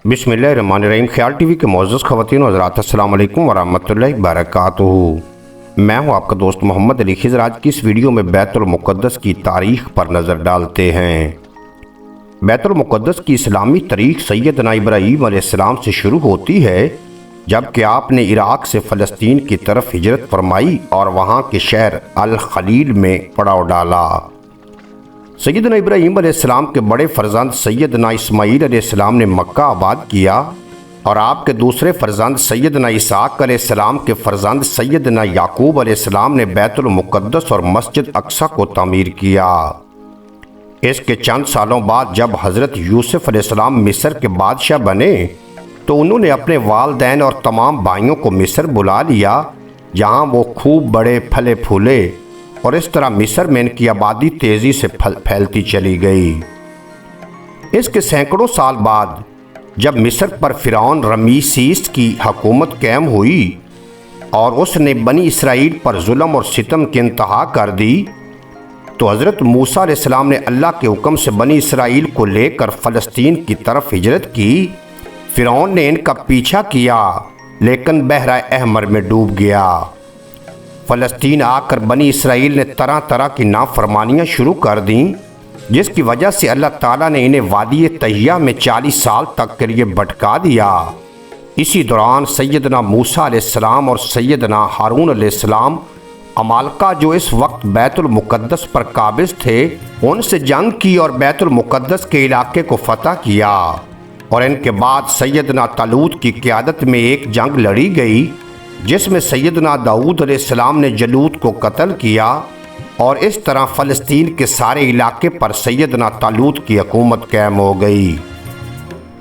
बिस्मिल्लाहिर्रहमानिर्रहीम। ख्याल टीवी के मोअज़्ज़ज़ ख़वातीन व हज़रात, अस्सलाम वालेकुम व रहमतुल्लाहि व बरकातुहू। मैं हूं आपका दोस्त मोहम्मद अली खिज़र। आज की इस वीडियो में बैतुल मुक़द्दस की तारीख़ पर नज़र डालते हैं। बैतुल मुक़द्दस की इस्लामी तारीख़ सैयदना इब्राहीम अलैहिस्सलाम से शुरू होती है, जबकि आपने इराक़ से फ़लस्तीन की तरफ हिजरत फरमाई और वहाँ के शहर अल खलील में पड़ाव डाला। सैयदना इब्राहीम अलैहिस्सलाम के बड़े फ़र्जंद सैयदना इस्माईल अलैहिस्सलाम ने मक्का आबाद किया और आपके दूसरे फ़र्जंद सैयदना इसहाक़ अलैहिस्सलाम के फ़र्जंद सैयदना याकूब अलैहिस्सलाम ने बैतुल मुक़द्दस और मस्जिद अक्सा को तामीर किया। इसके चंद सालों बाद जब हज़रत यूसुफ़ अलैहिस्सलाम मिस्र के बादशाह बने तो उन्होंने अपने वालिदैन और तमाम भाइयों को मिस्र बुला लिया, जहाँ वो खूब बड़े फले फूले और इस तरह मिस्र में इनकी आबादी तेज़ी से फैलती चली गई। इसके सैकड़ों साल बाद जब मिस्र पर फ़िरौन रमीसीस की हुकूमत कायम हुई और उसने बनी इसराइल पर जुल्म और सितम की इंतहा कर दी, तो हज़रत मूसा अलैहिस्सलाम ने अल्लाह के हुक्म से बनी इसराइल को लेकर फ़लस्तीन की तरफ हिजरत की। फ़िरौन ने इनका पीछा किया लेकिन बहरा अहमर में डूब गया। फ़लस्तीन आकर बनी इसराइल ने तरह तरह की नाफरमानियाँ शुरू कर दीं, जिसकी वजह से अल्लाह ताला ने इन्हें वादी तहिया में 40 साल तक के लिए भटका दिया। इसी दौरान सैयदना मूसा अलैहिस्सलाम और सैयदना हारून अलैहिस्सलाम अमालका, जो इस वक्त बैतुल मुक़द्दस पर काबिज़ थे, उनसे जंग की और बैतुल मुक़द्दस के इलाके को फ़तह किया। और इनके बाद सैयदना तालूत की क़यादत में एक जंग लड़ी गई, जिसमें सैयदना दाऊद अलैहिस्सलाम ने जलूत को कत्ल किया और इस तरह फ़लस्तीन के सारे इलाके पर सैयदना तालूत की हुकूमत कायम हो गई।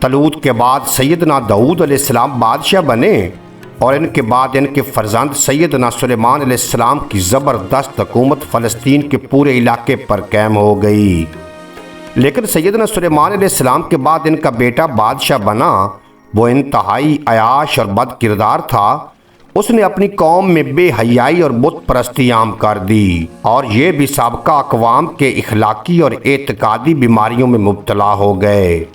तालूत के बाद सैयदना दाऊद अलैहिस्सलाम बादशाह बने और इनके बाद इनके फ़र्जंद सैयदना सुलेमान अलैहिस्सलाम की ज़बरदस्त हुकूमत फ़लस्तीन के पूरे इलाके पर कायम हो गई। लेकिन सैयदना सुलेमान अलैहिस्सलाम के बाद इनका बेटा बादशाह बना। वो इंतहाई अयाश और बद किरदार था। उसने अपनी कौम में बेहयाई और बुत परस्ती आम कर दी और ये भी साबका अक़वाम के इखलाकी और एतकादी बीमारियों में मुब्तला हो गए,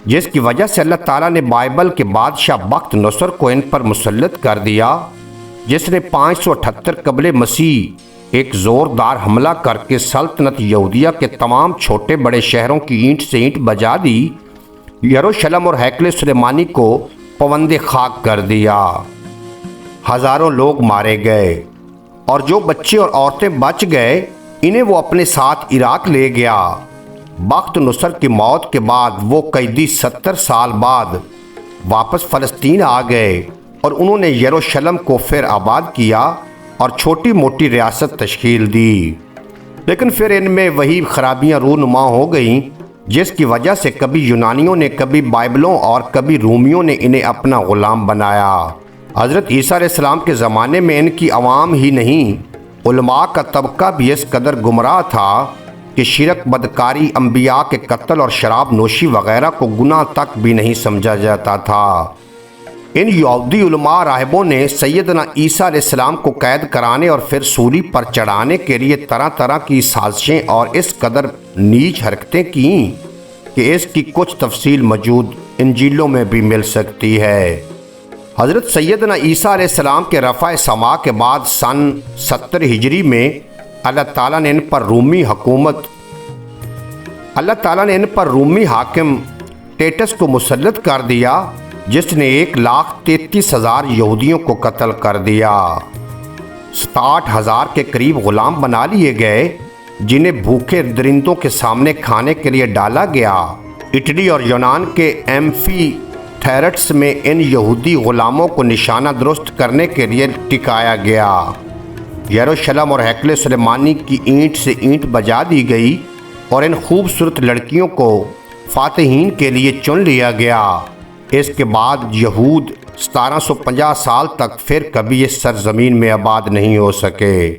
जिसकी वजह से अल्लाह ताला ने बाइबल के बादशाह बख्त नसर को इन पर मुसल्लत कर दिया, जिसने 578 क़ब्ले मसीह एक ज़ोरदार हमला करके सल्तनत यहूदिया के तमाम छोटे बड़े शहरों की ईंट से ईंट बजा दी। यरूशलेम और हैकले सुलेमानी को पवंदे खाक कर दिया। हज़ारों लोग मारे गए और जो बच्चे और औरतें बच गए, इन्हें वो अपने साथ इराक़ ले गया। बख्त नसर की मौत के बाद वो कैदी 70 साल बाद वापस फ़लस्तीन आ गए और उन्होंने यरूशलेम को फिर आबाद किया और छोटी मोटी रियासत तश्कील दी। लेकिन फिर इनमें वही खराबियाँ रूनुमा हो गईं, जिसकी वजह से कभी यूनानियों ने, कभी बाइबलों और कभी रूमियों ने इन्हें अपना ग़ुलाम बनाया। हज़रत ईसा अलैहिस्सलाम के ज़माने में इनकी अवाम ही नहीं, उलमा का तबका भी इस कदर गुमराह था कि शिरक, बदकारी, अंबिया के कत्ल और शराब नोशी वगैरह को गुनाह तक भी नहीं समझा जाता था। इन यहूदी उलमा राहिबों ने सैयदना ईसा अलैहिस्सलाम को कैद कराने और फिर सूली पर चढ़ाने के लिए तरह तरह की साजिशें और इस कदर नीच हरकतें की कि इसकी कुछ तफसील मौजूद इंजीलों में भी मिल सकती है। हज़रत सैयदना ईसा अलैहिस्सलाम के रफ़ा समा के बाद सन 70 हिजरी में अल्लाह ताला ने इन पर रूमी हाकिम टेटस को मुसल्लत कर दिया, जिसने 1,33,000 यहूदियों को कत्ल कर दिया। 67,000 के करीब ग़ुलाम बना लिए गए, जिन्हें भूखे दरिंदों के सामने खाने के लिए डाला गया। इटली और यूनान के एम्फी थेरट्स में इन यहूदी ग़ुलामों को निशाना दुरुस्त करने के लिए टिकाया गया। यरूशलेम और हैकले सुलेमानी की ईंट से ईंट बजा दी गई और इन खूबसूरत लड़कियों को फातिहीन के लिए चुन लिया गया। इसके बाद यहूद 1750 साल तक फिर कभी इस सरजमीन में आबाद नहीं हो सके।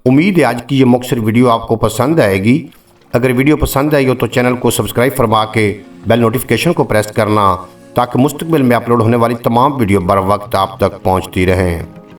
उम्मीद है आज की ये मुख्तसर वीडियो आपको पसंद आएगी। अगर वीडियो पसंद आई हो तो चैनल को सब्सक्राइब फरमा के बेल नोटिफिकेशन को प्रेस करना, ताकि मुस्तकबिल में अपलोड होने वाली तमाम वीडियो बर वक्त आप तक पहुंचती रहें।